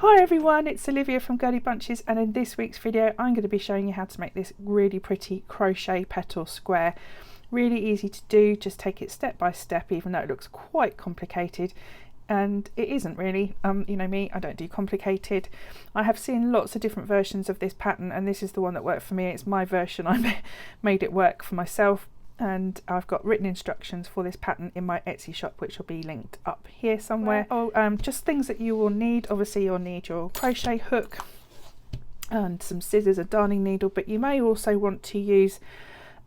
Hi everyone, it's Olivia from Girlybunches, and in this week's video I'm going to be showing you how to make this really pretty crochet petal square. Really easy to do, just take it step by step, even though it looks quite complicated, and it isn't really. You know me, I don't do complicated. I have seen lots of different versions of this pattern, and this is the one that worked for me. It's my version. I made it work for myself, and I've got written instructions for this pattern in my Etsy shop, which will be linked up here somewhere. Just things that you will need. Obviously you'll need your crochet hook and some scissors, a darning needle, but you may also want to use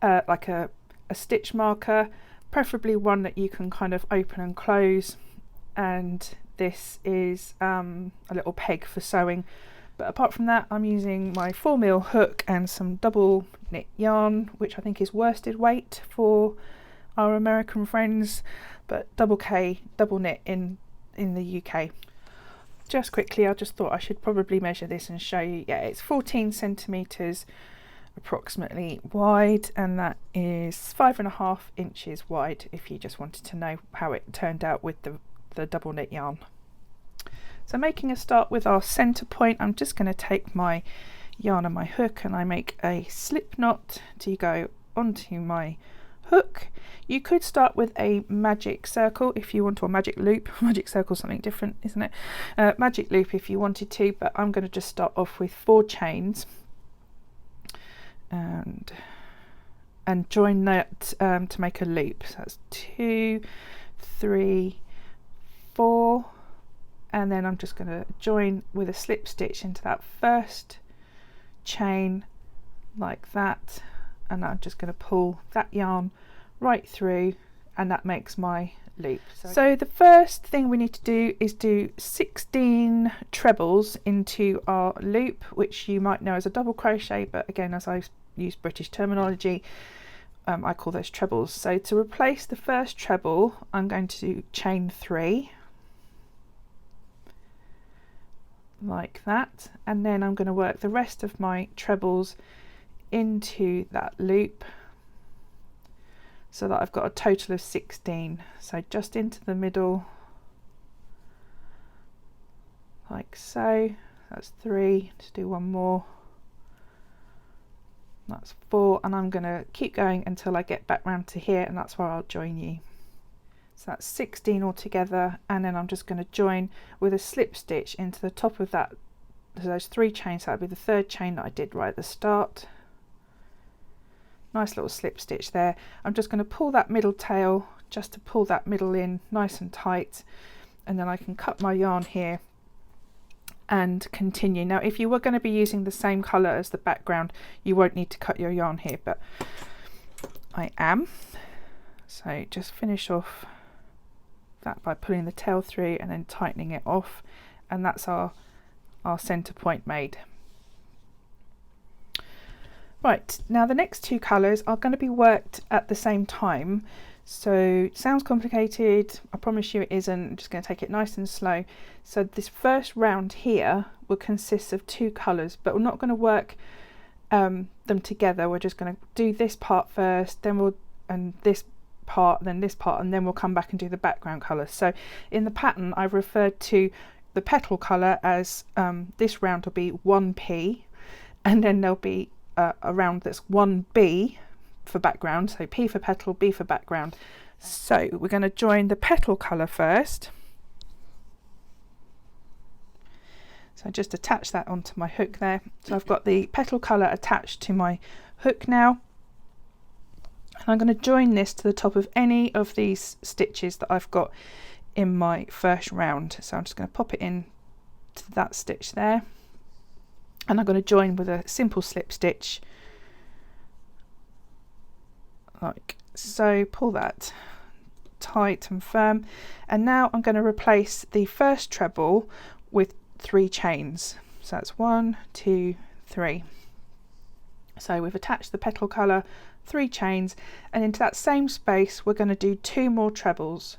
like a stitch marker, preferably one that you can kind of open and close, and this is a little peg for sewing. But apart from that, I'm using my 4mm hook and some double knit yarn, which I think is worsted weight for our American friends, but double K, double knit in the UK. Just quickly, I just thought I should probably measure this and show you. Yeah, it's 14 centimeters approximately wide, and that is 5.5 inches wide, if you just wanted to know how it turned out with the double knit yarn. So making a start with our center point, I'm just going to take my yarn and my hook, and I make a slip knot to go onto my hook. You could start with a magic circle if you want, or magic loop. Magic circle is something different, isn't it? Magic loop if you wanted to, but I'm going to just start off with 4 chains and join that to make a loop. So that's 2, 3, 4. And then I'm just going to join with a slip stitch into that first chain like that, and I'm just going to pull that yarn right through, and that makes my loop. So the first thing we need to do is do 16 trebles into our loop, which you might know as a double crochet, but again, as I use British terminology, I call those trebles. So to replace the first treble, I'm going to chain 3 like that, and then I'm going to work the rest of my trebles into that loop so that I've got a total of 16. So just into the middle like so. That's 3. Let's do one more. That's 4, and I'm going to keep going until I get back round to here, and that's where I'll join you. So that's 16 altogether, and then I'm just going to join with a slip stitch into the top of that, those 3 chains. That would be the 3rd chain that I did right at the start. Nice little slip stitch there. I'm just going to pull that middle tail, just to pull that middle in nice and tight, and then I can cut my yarn here and continue. Now if you were going to be using the same colour as the background, you won't need to cut your yarn here, but I am. So just finish off that by pulling the tail through and then tightening it off, and that's our center point made. Right, now the next 2 colors are going to be worked at the same time, so it sounds complicated. I promise you it isn't. I'm just going to take it nice and slow. So this first round here will consist of 2 colors, but we're not going to work them together. We're just going to do this part first, then this part, then this part, and then we'll come back and do the background colour. So in the pattern I've referred to the petal colour as this round will be 1P, and then there'll be a round that's 1B for background, so P for petal, B for background. So we're going to join the petal colour first. So I just attach that onto my hook there. So I've got the petal colour attached to my hook now. And I'm going to join this to the top of any of these stitches that I've got in my first round. So I'm just going to pop it in to that stitch there, and I'm going to join with a simple slip stitch like so. Pull that tight and firm, and now I'm going to replace the first treble with 3 chains. So that's 1, 2, 3. So we've attached the petal colour, 3 chains, and into that same space we're going to do 2 more trebles.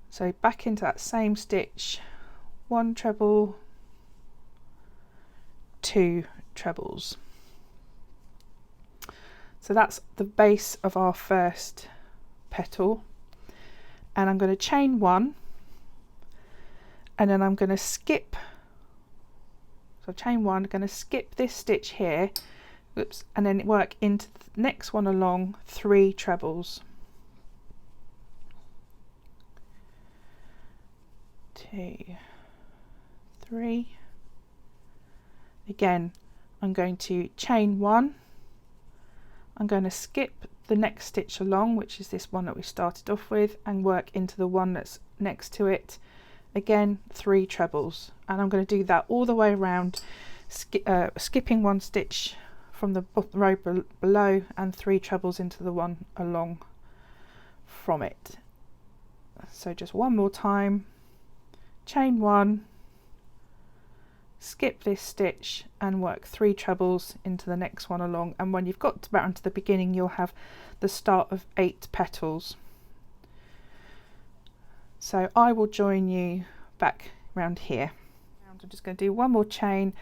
So back into that same stitch, 1 treble, 2 trebles. So that's the base of our first petal, and I'm going to chain 1, and then I'm going to skip So chain 1, going to skip this stitch here, oops, and then work into the next one along 3 trebles. 2, 3. Again, I'm going to chain 1. I'm going to skip the next stitch along, which is this one that we started off with, and work into the one that's next to it. Again, 3 trebles, and I'm going to do that all the way around, skipping 1 stitch from the row below and 3 trebles into the one along from it. So just one more time, chain 1, skip this stitch and work 3 trebles into the next one along, and when you've got about to the beginning you'll have the start of 8 petals. So I will join you back around here. I'm just going to do one more chain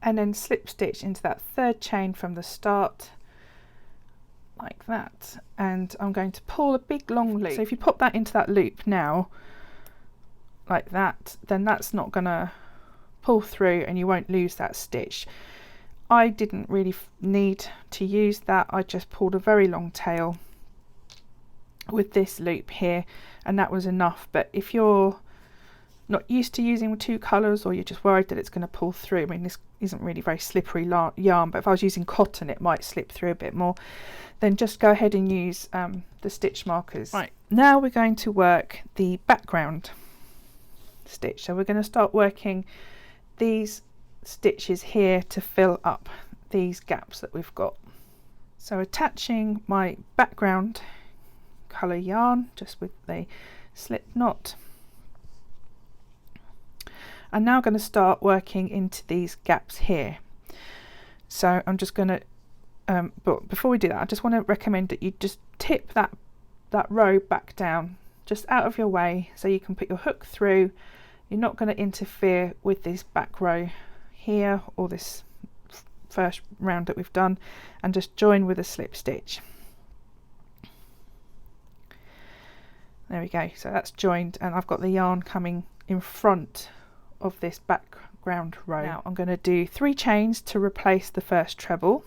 and then slip stitch into that 3rd chain from the start like that, and I'm going to pull a big long loop. So if you pop that into that loop now like that, then that's not going to pull through and you won't lose that stitch. I didn't really need to use that, I just pulled a very long tail with this loop here and that was enough. But if you're not used to using 2 colours, or you're just worried that it's going to pull through, I mean this isn't really very slippery yarn, but if I was using cotton it might slip through a bit more, then just go ahead and use the stitch markers. Right, now we're going to work the background stitch. So we're going to start working these stitches here to fill up these gaps that we've got. So attaching my background colour yarn just with the slip knot, I'm now going to start working into these gaps here. So I'm just going to but before we do that, I just want to recommend that you just tip that row back down just out of your way so you can put your hook through. You're not going to interfere with this back row here or this first round that we've done, and just join with a slip stitch. There we go, so that's joined and I've got the yarn coming in front of this background row. Now I'm going to do 3 chains to replace the first treble,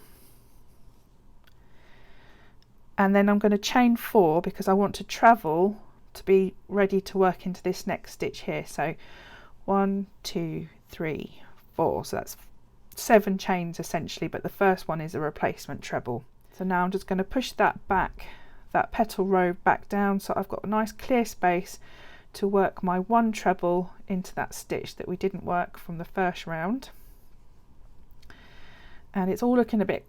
and then I'm going to chain 4 because I want to travel to be ready to work into this next stitch here. So 1, 2, 3, 4, so that's 7 chains essentially, but the first one is a replacement treble. So now I'm just going to push that petal row back down so I've got a nice clear space to work my 1 treble into that stitch that we didn't work from the first round. And it's all looking a bit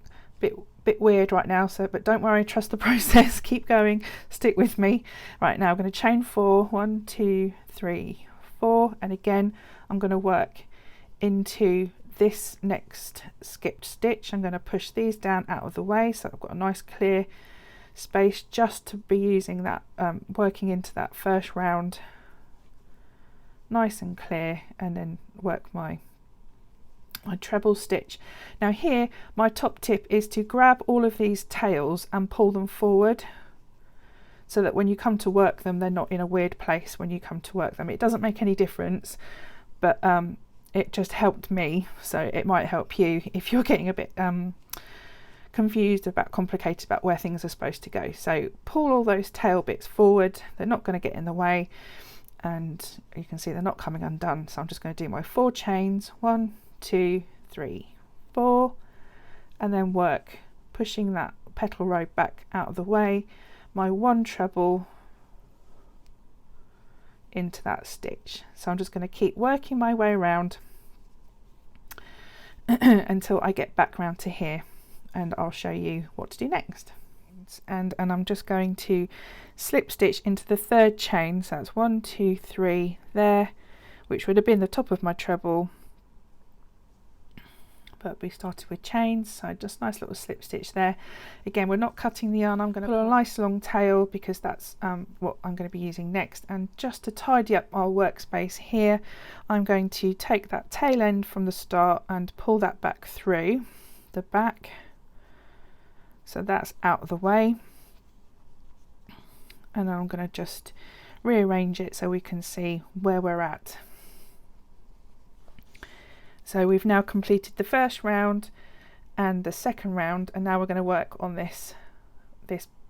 weird right now, so but don't worry, trust the process, keep going, stick with me. Right, now I'm going to chain 4, 1, 2, 3, 4, and again I'm going to work into this next skipped stitch. I'm going to push these down out of the way so I've got a nice clear space just to be using that working into that first round nice and clear, and then work my treble stitch. Now here my top tip is to grab all of these tails and pull them forward so that when you come to work them they're not in a weird place when you come to work them. It doesn't make any difference, but it just helped me, so it might help you if you're getting a bit confused about, complicated about where things are supposed to go. So pull all those tail bits forward, they're not going to get in the way, and you can see they're not coming undone. So I'm just going to do my 4 chains, 1, 2, 3, 4, and then work pushing that petal row back out of the way, my 1 treble into that stitch. So I'm just going to keep working my way around until I get back round to here, and I'll show you what to do next. And I'm just going to slip stitch into the 3rd chain, so that's 1, 2, 3 there, which would have been the top of my treble, but we started with chains, so just nice little slip stitch there. Again, we're not cutting the yarn, I'm going to put a nice long tail because that's what I'm going to be using next. And just to tidy up our workspace here, I'm going to take that tail end from the start and pull that back through the back, so that's out of the way, and then I'm going to just rearrange it so we can see where we're at. So we've now completed the first round and the second round, and now we're going to work on this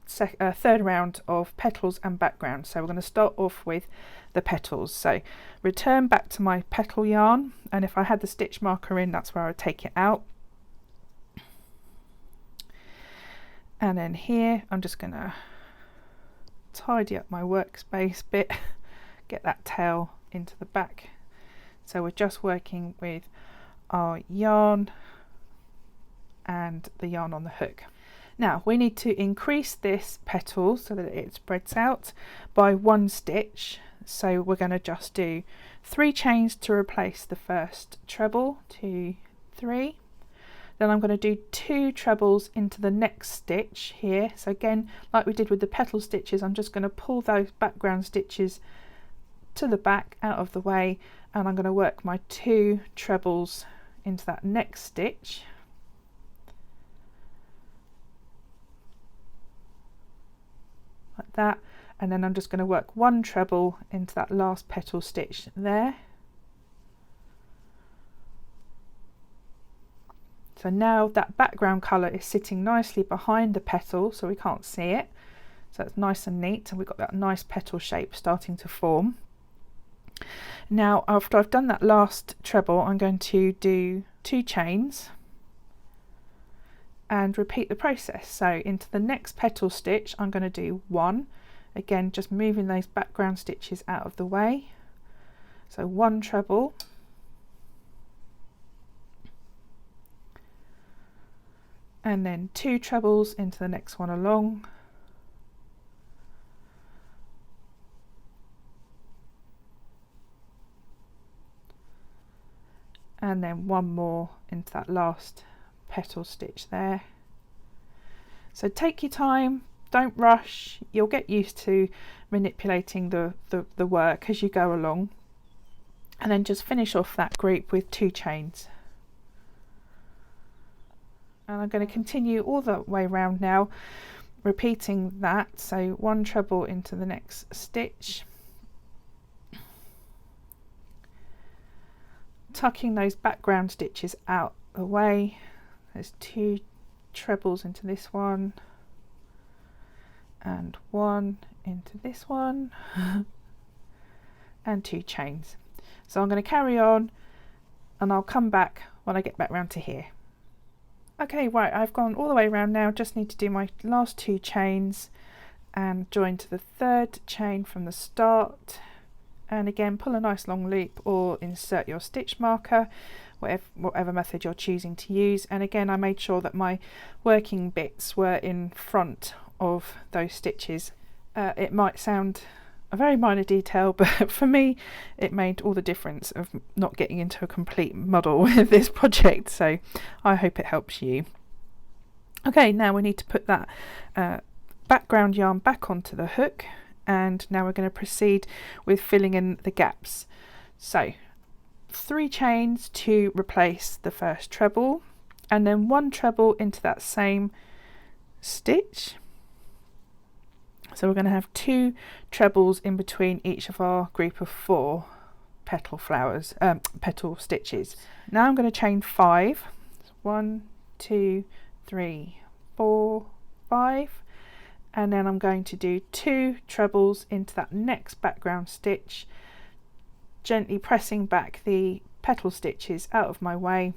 third round of petals and background. So we're going to start off with the petals. So return back to my petal yarn, and if I had the stitch marker in, that's where I would take it out. And then here I'm just going to tidy up my workspace bit, get that tail into the back. So we're just working with our yarn and the yarn on the hook. Now we need to increase this petal so that it spreads out by 1 stitch. So we're going to just do 3 chains to replace the first treble, 2, 3. Then I'm going to do 2 trebles into the next stitch here. So again, like we did with the petal stitches, I'm just going to pull those background stitches to the back out of the way, and I'm going to work my 2 trebles into that next stitch. Like that, and then I'm just going to work 1 treble into that last petal stitch there. So now that background colour is sitting nicely behind the petal, so we can't see it. So it's nice and neat, and we've got that nice petal shape starting to form. Now after I've done that last treble, I'm going to do 2 chains and repeat the process. So into the next petal stitch I'm going to do 1, again just moving those background stitches out of the way. So 1 treble, and then 2 trebles into the next one along, and then 1 more into that last petal stitch there. So take your time, don't rush, you'll get used to manipulating the work as you go along, and then just finish off that group with 2 chains. And I'm going to continue all the way around now, repeating that. So 1 treble into the next stitch, tucking those background stitches out the way. There's 2 trebles into this one, and 1 into this one, and 2 chains. So I'm going to carry on, and I'll come back when I get back round to here. Okay, right, I've gone all the way around now, just need to do my last 2 chains and join to the 3rd chain from the start, and again pull a nice long loop or insert your stitch marker, whatever method you're choosing to use. And again, I made sure that my working bits were in front of those stitches. It might sound a very minor detail, but for me it made all the difference of not getting into a complete muddle with this project, so I hope it helps you. Okay, now we need to put that background yarn back onto the hook, and now we're going to proceed with filling in the gaps. So 3 chains to replace the first treble, and then 1 treble into that same stitch. So we're going to have 2 trebles in between each of our group of 4 petal flowers, petal stitches. Now I'm going to chain 5. 1, 2, 3, 4, 5, and then I'm going to do 2 trebles into that next background stitch, gently pressing back the petal stitches out of my way.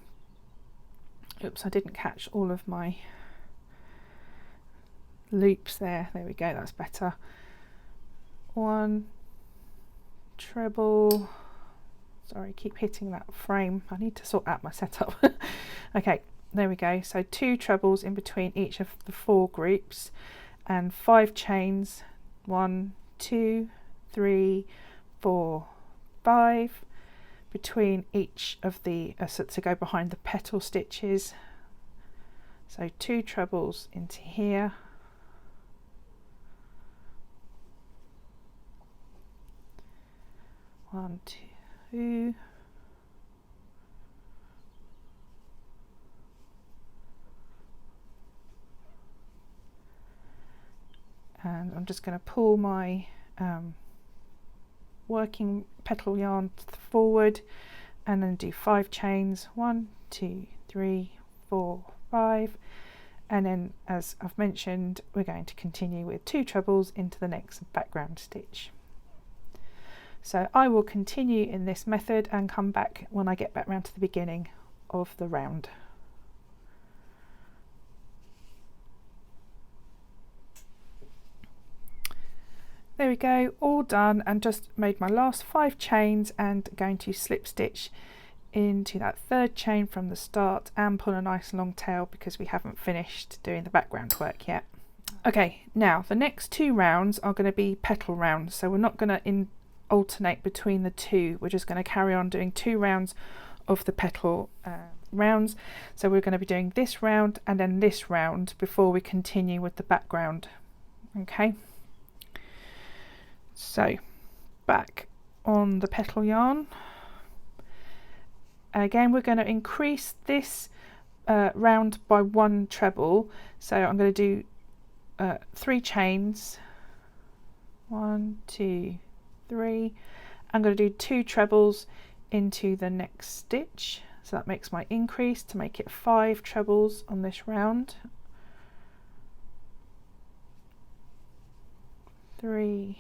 Oops, I didn't catch all of my loops there. There we go, that's better. 1 treble. Sorry, keep hitting that frame. I need to sort out my setup. Okay, there we go. So 2 trebles in between each of the 4 groups, and 5 chains. 1, 2, 3, 4, 5 between each of the to go behind the petal stitches. So 2 trebles into here, one, 2, and I'm just going to pull my working petal yarn forward and then do 5 chains, 1, 2, 3, 4, 5, and then, as I've mentioned, we're going to continue with 2 trebles into the next background stitch. So I will continue in this method and come back when I get back round to the beginning of the round. There we go, all done, and just made my last 5 chains and going to slip stitch into that 3rd chain from the start and pull a nice long tail because we haven't finished doing the background work yet. Okay, now the next 2 rounds are going to be petal rounds, so we're not going to alternate between the 2, we're just going to carry on doing 2 rounds of the petal rounds. So we're going to be doing this round and then this round before we continue with the background. Okay, so back on the petal yarn. Again, we're going to increase this round by 1 treble, so I'm going to do 3 chains, 1, 2, 3. I'm going to do 2 trebles into the next stitch, so that makes my increase to make it 5 trebles on this round. 3,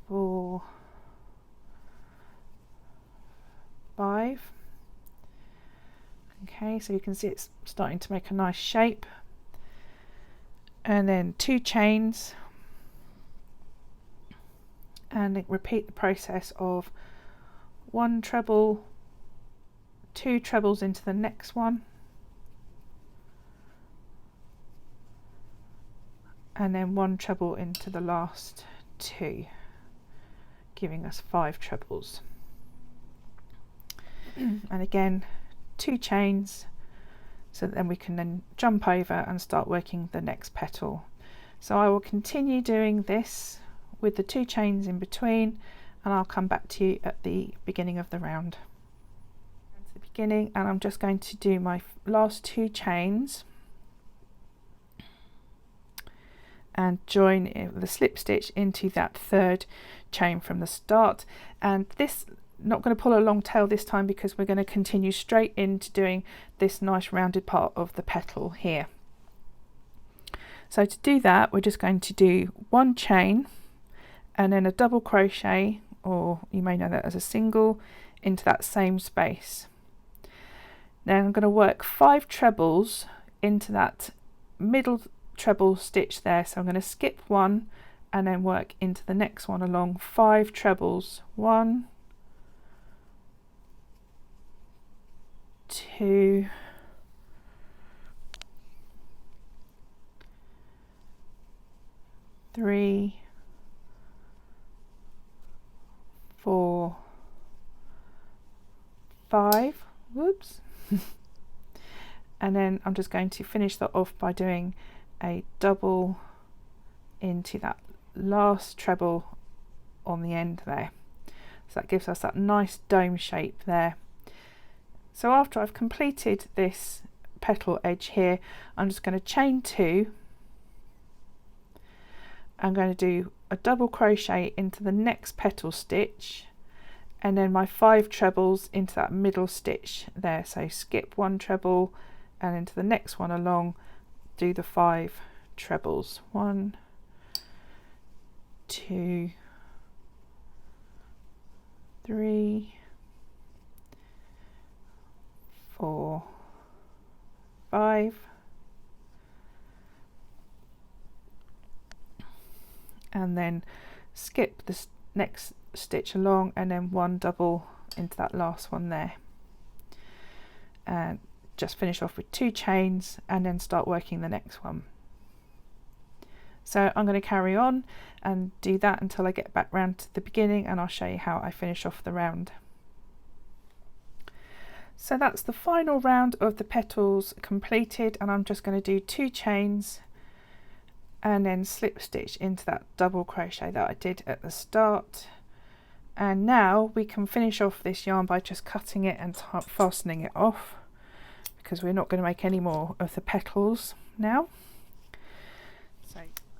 4, 5. Okay, so you can see it's starting to make a nice shape. And then 2 chains, and repeat the process of 1 treble, 2 trebles into the next one, and then 1 treble into the last 2, giving us 5 trebles. And again 2 chains, so that then we can then jump over and start working the next petal. So I will continue doing this with the 2 chains in between, and I'll come back to you at the beginning of the round. To the beginning, and I'm just going to do my last 2 chains and join the slip stitch into that 3rd chain from the start. And this, not going to pull a long tail this time because we're going to continue straight into doing this nice rounded part of the petal here. So to do that, we're just going to do 1 chain and then a double crochet, or you may know that as a single, into that same space. Then I'm going to work 5 trebles into that middle treble stitch there, so I'm going to skip 1 and then work into the next one along 5 trebles. 1, 2, 3, 4, 5. Whoops. And then I'm just going to finish that off by doing a double into that last treble on the end there. So that gives us that nice dome shape there. So after I've completed this petal edge here, I'm just going to chain 2. I'm going to do a double crochet into the next petal stitch, and then my 5 trebles into that middle stitch there. So skip 1 treble and into the next one along, do the 5 trebles. 1, 2, 3, 4, 5, and then skip the next stitch along and then 1 double into that last one there, and just finish off with 2 chains and then start working the next one. So I'm going to carry on and do that until I get back round to the beginning, and I'll show you how I finish off the round. So that's the final round of the petals completed, and I'm just going to do 2 chains and then slip stitch into that double crochet that I did at the start. And now we can finish off this yarn by just cutting it and fastening it off, because we're not going to make any more of the petals now. So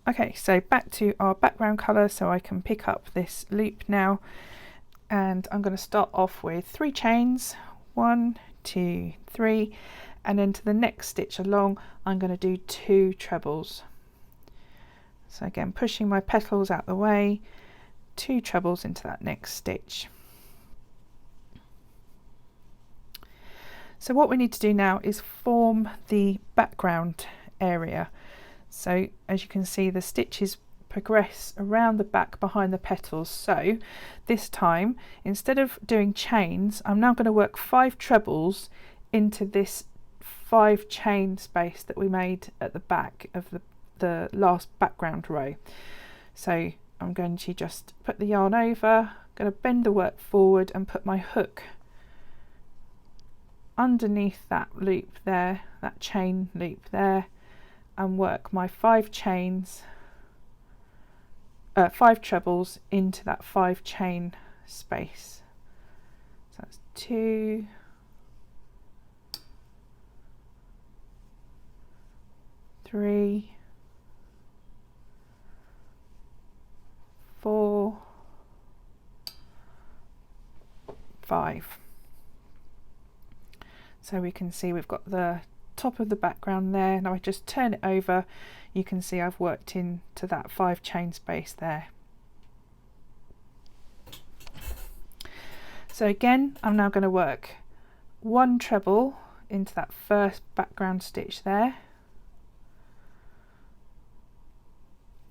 Okay, so back to our background colour, so I can pick up this loop now, and I'm going to start off with 3 chains, 1, 2, 3, and then to the next stitch along I'm going to do 2 trebles. So again, pushing my petals out the way, 2 trebles into that next stitch. So what we need to do now is form the background area. So as you can see, the stitches progress around the back behind the petals. So this time, instead of doing chains, I'm now going to work 5 trebles into this 5 chain space that we made at the back of the last background row. So I'm going to just put the yarn over, going to bend the work forward and put my hook underneath that loop there, that chain loop there, and work my 5 chains, 5 trebles into that 5 chain space. So that's 2, 3, 4, 5. So we can see we've got the top of the background there. Now I just turn it over, you can see I've worked into that 5 chain space there. So again, I'm now going to work 1 treble into that first background stitch there,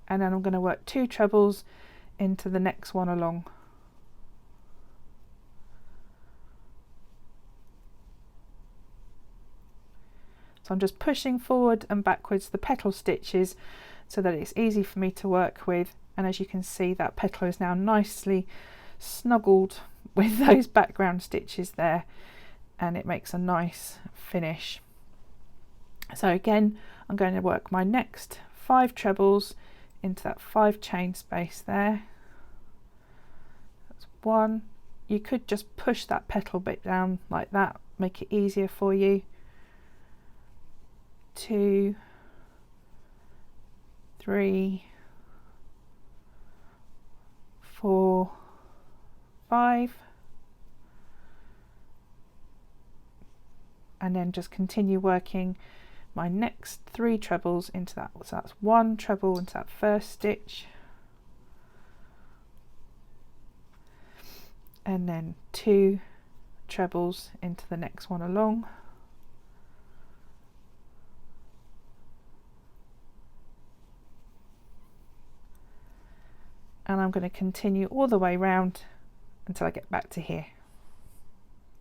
and then I'm going to work 2 trebles into the next one along. So I'm just pushing forward and backwards the petal stitches so that it's easy for me to work with, and as you can see, that petal is now nicely snuggled with those background stitches there, and it makes a nice finish. So again, I'm going to work my next 5 trebles into that 5 chain space there. That's 1. You could just push that petal bit down like that, make it easier for you. 2, 3, 4, 5, and then just continue working my next 3 trebles into that. So that's 1 treble into that first stitch, and then 2 trebles into the next one along. And I'm going to continue all the way round until I get back to here.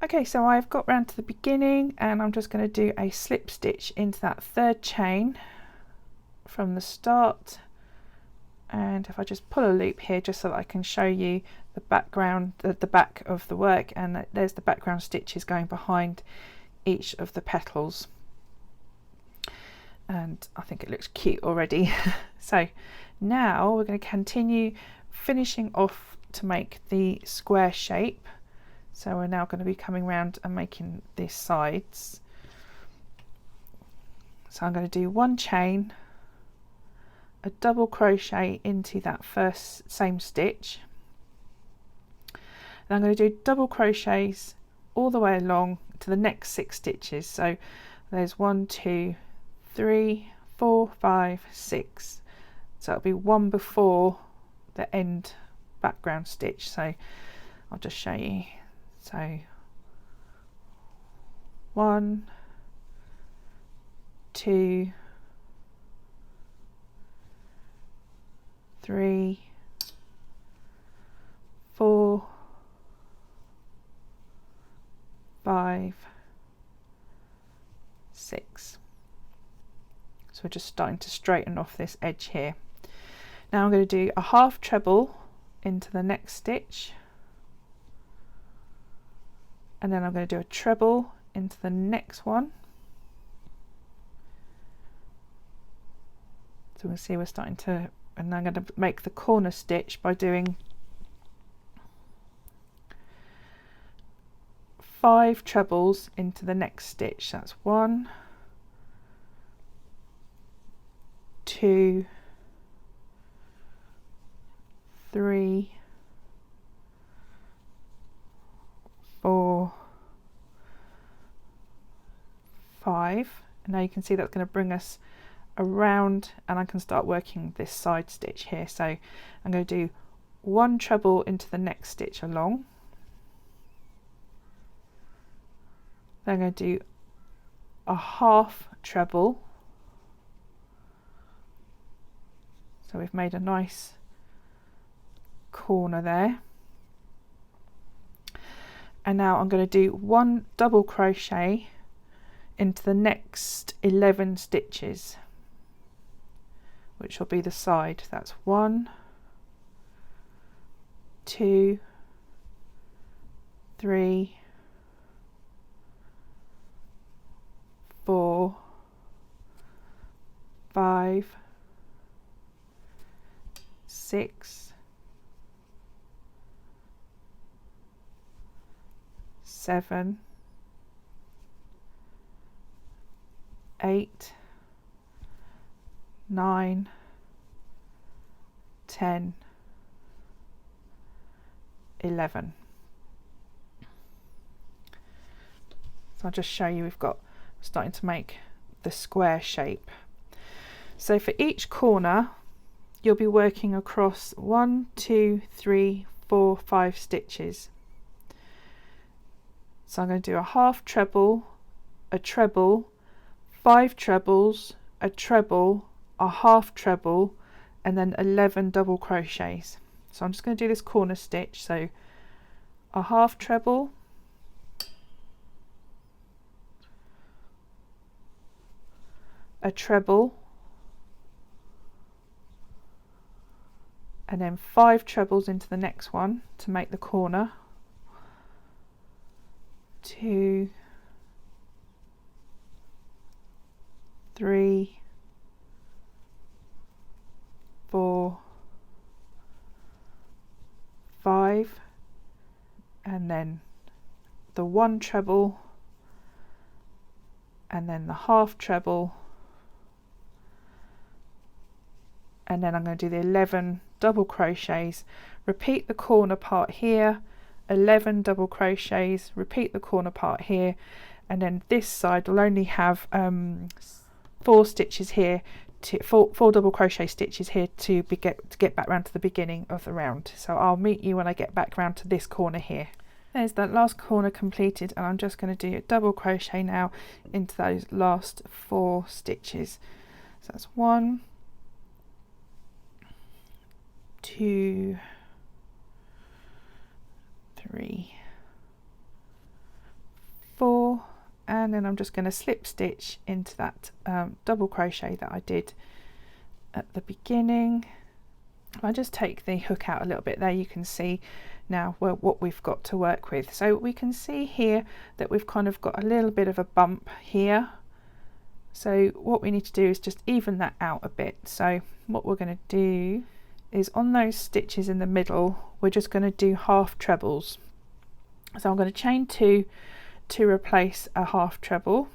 Okay, so I've got round to the beginning, and I'm just going to do a slip stitch into that 3rd chain from the start. And if I just pull a loop here just so that I can show you the background, the back of the work, and there's the background stitches going behind each of the petals. And I think it looks cute already. So now we're going to continue finishing off to make the square shape. So we're now going to be coming around and making the sides. So I'm going to do 1 chain, a double crochet into that first same stitch, and I'm going to do double crochets all the way along to the next 6 stitches. So there's 1, 2, 3, 4, 5, 6. So it'll be 1 before the end background stitch. So I'll just show you. So 1, 2, 3, 4, 5, 6. So we're just starting to straighten off this edge here. Now I'm going to do a half treble into the next stitch, and then I'm going to do a treble into the next one. So we'll see we're starting to, and I'm going to make the corner stitch by doing 5 trebles into the next stitch. That's 1, 2, 3, 4, 5, and now you can see that's going to bring us around, and I can start working this side stitch here. So I'm going to do 1 treble into the next stitch along, then I'm going to do a half treble, so we've made a nice corner there, and now I'm going to do 1 double crochet into the next 11 stitches, which will be the side. That's 1, 2, 3, 4, 5, 6, 7, 8, 9, 10, 11. So I'll just show you, we've got starting to make the square shape. So for each corner you'll be working across 1, 2, 3, 4, 5 stitches. So I'm going to do a half treble, a treble, 5 trebles, a treble, a half treble, and then 11 double crochets. So I'm just going to do this corner stitch. So a half treble, a treble, and then 5 trebles into the next one to make the corner. 2, 3, 4, 5, and then the 1 treble, and then the half treble, and then I'm going to do the 11 double crochets, repeat the corner part here, 11 double crochets, repeat the corner part here, and then this side will only have 4 stitches here, to 4 double crochet stitches here to get back round to the beginning of the round. So I'll meet you when I get back round to this corner here. There's that last corner completed, and I'm just going to do a double crochet now into those last 4 stitches. So that's 1, 2, 3, 4, and then I'm just going to slip stitch into that double crochet that I did at the beginning. If I just take the hook out a little bit there, you can see now what we've got to work with. So we can see here that we've kind of got a little bit of a bump here. So what we need to do is just even that out a bit. So what we're going to do is on those stitches in the middle, we're just going to do half trebles. So I'm going to chain 2 to replace a half treble,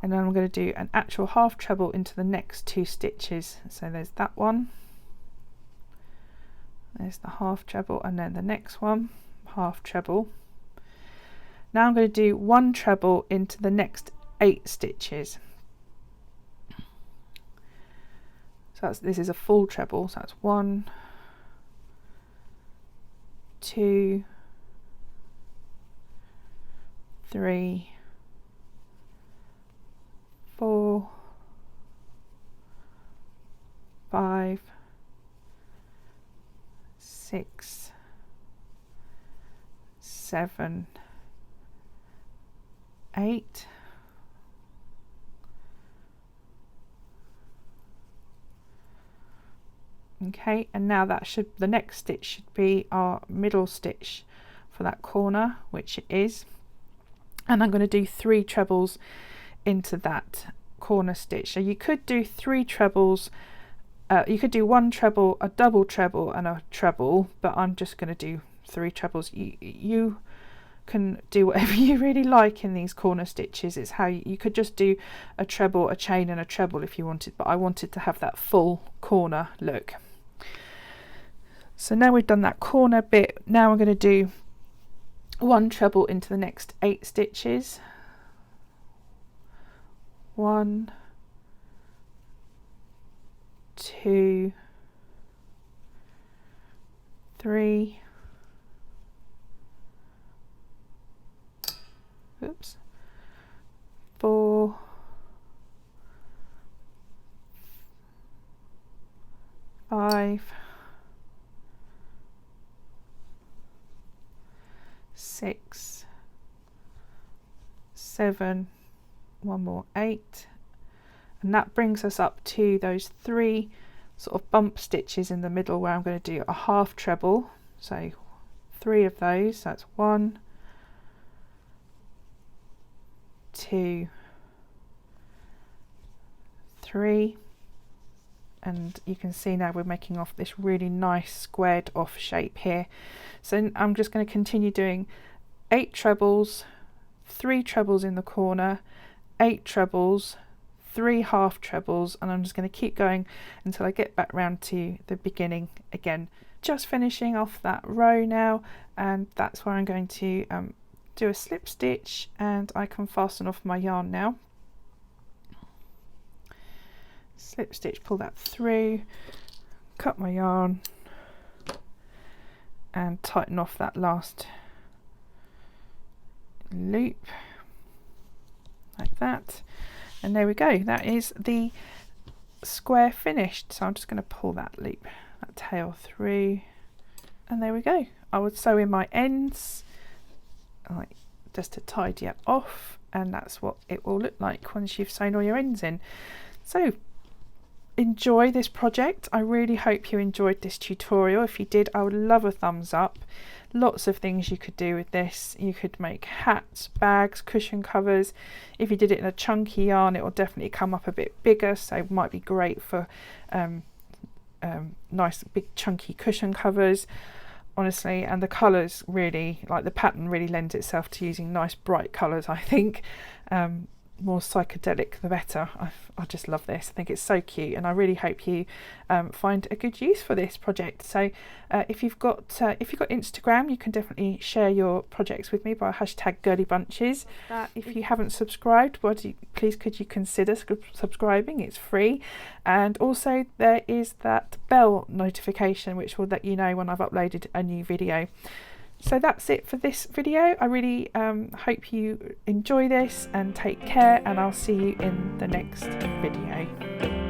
and then I'm going to do an actual half treble into the next 2 stitches. So there's that one, there's the half treble, and then the next one, half treble. Now I'm going to do 1 treble into the next 8 stitches. So this is a full treble, so that's 1, 2, 3, 4, 5, 6, 7, 8, okay, and now the next stitch should be our middle stitch for that corner, which it is, and I'm going to do 3 trebles into that corner stitch. So you could do 3 trebles, you could do 1 treble, a double treble, and a treble, but I'm just going to do 3 trebles. You can do whatever you really like in these corner stitches. It's how you could just do a treble, a chain, and a treble if you wanted, but I wanted to have that full corner look. So now we've done that corner bit, now I'm going to do 1 treble into the next 8 stitches. 1, 2, 3, oops, 4, 5, 6, 7, one more, 8, and that brings us up to those 3 sort of bump stitches in the middle where I'm going to do a half treble, so 3 of those. That's 1, 2, 3, and you can see now we're making off this really nice squared off shape here. So I'm just going to continue doing 8 trebles, 3 trebles in the corner, 8 trebles, 3 half trebles, and I'm just going to keep going until I get back round to the beginning again. Just finishing off that row now, and that's where I'm going to do a slip stitch, and I can fasten off my yarn now. Slip stitch, pull that through, cut my yarn and tighten off that last loop like that, and there we go. That is the square finished. So I'm just going to pull that loop, that tail through, and there we go. I would sew in my ends like just to tidy it off, and that's what it will look like once you've sewn all your ends in. So enjoy this project. I really hope you enjoyed this tutorial. If you did, I would love a thumbs up. Lots of things you could do with this. You could make hats, bags, cushion covers. If you did it in a chunky yarn, it will definitely come up a bit bigger, so it might be great for nice big chunky cushion covers, honestly. And the colours really, like the pattern really lends itself to using nice bright colours, I think. More psychedelic the better. I just love this. I think it's so cute, and I really hope you find a good use for this project. So if you've got Instagram, you can definitely share your projects with me by hashtag Girlybunches. If you haven't subscribed, please could you consider subscribing? It's free, and also there is that bell notification which will let you know when I've uploaded a new video. So that's it for this video. I really hope you enjoy this and take care, and I'll see you in the next video.